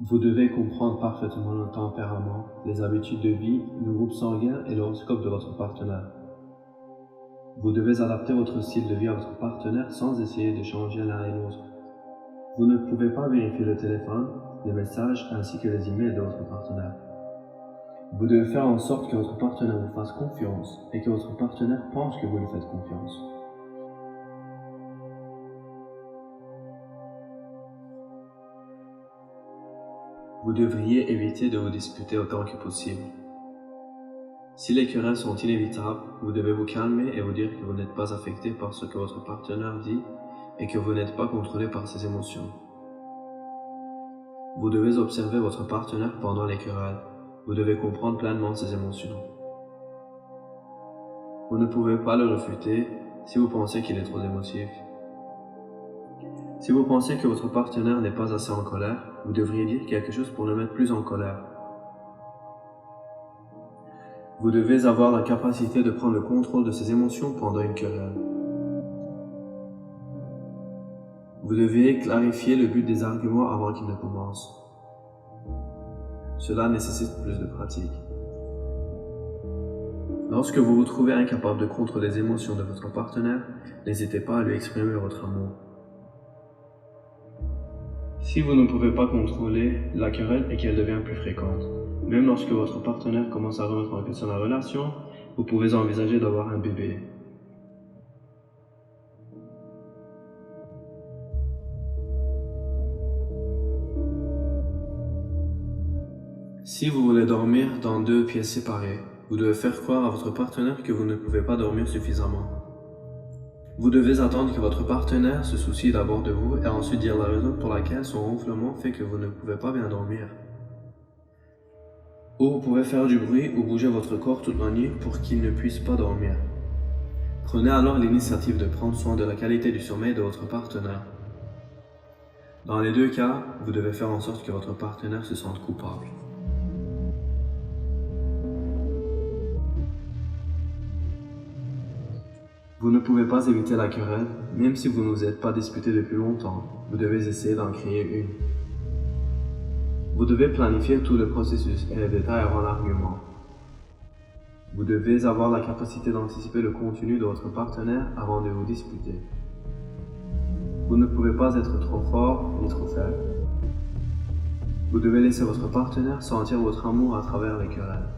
Vous devez comprendre parfaitement le tempérament, les habitudes de vie, le groupe sanguin et l'horoscope de votre partenaire. Vous devez adapter votre style de vie à votre partenaire sans essayer de changer l'un et l'autre. Vous ne pouvez pas vérifier le téléphone, les messages ainsi que les emails de votre partenaire. Vous devez faire en sorte que votre partenaire vous fasse confiance et que votre partenaire pense que vous lui faites confiance. Vous devriez éviter de vous disputer autant que possible. Si les querelles sont inévitables, vous devez vous calmer et vous dire que vous n'êtes pas affecté par ce que votre partenaire dit et que vous n'êtes pas contrôlé par ses émotions. Vous devez observer votre partenaire pendant les querelles. Vous devez comprendre pleinement ses émotions. Vous ne pouvez pas le refuter si vous pensez qu'il est trop émotif. Si vous pensez que votre partenaire n'est pas assez en colère, vous devriez dire quelque chose pour le mettre plus en colère. Vous devez avoir la capacité de prendre le contrôle de ses émotions pendant une querelle. Vous devez clarifier le but des arguments avant qu'ils ne commencent. Cela nécessite plus de pratique. Lorsque vous vous trouvez incapable de contrôler les émotions de votre partenaire, n'hésitez pas à lui exprimer votre amour. Si vous ne pouvez pas contrôler la querelle et qu'elle devient plus fréquente, même lorsque votre partenaire commence à remettre en question la relation, vous pouvez envisager d'avoir un bébé. Si vous voulez dormir dans 2 pièces séparées, vous devez faire croire à votre partenaire que vous ne pouvez pas dormir suffisamment. Vous devez attendre que votre partenaire se soucie d'abord de vous et ensuite dire la raison pour laquelle son ronflement fait que vous ne pouvez pas bien dormir. Ou vous pouvez faire du bruit ou bouger votre corps toute la nuit pour qu'il ne puisse pas dormir. Prenez alors l'initiative de prendre soin de la qualité du sommeil de votre partenaire. Dans les 2 cas, vous devez faire en sorte que votre partenaire se sente coupable. Vous ne pouvez pas éviter la querelle, même si vous ne vous êtes pas disputé depuis longtemps, vous devez essayer d'en créer une. Vous devez planifier tout le processus et les détails avant l'argument. Vous devez avoir la capacité d'anticiper le contenu de votre partenaire avant de vous disputer. Vous ne pouvez pas être trop fort ni trop faible. Vous devez laisser votre partenaire sentir votre amour à travers les querelles.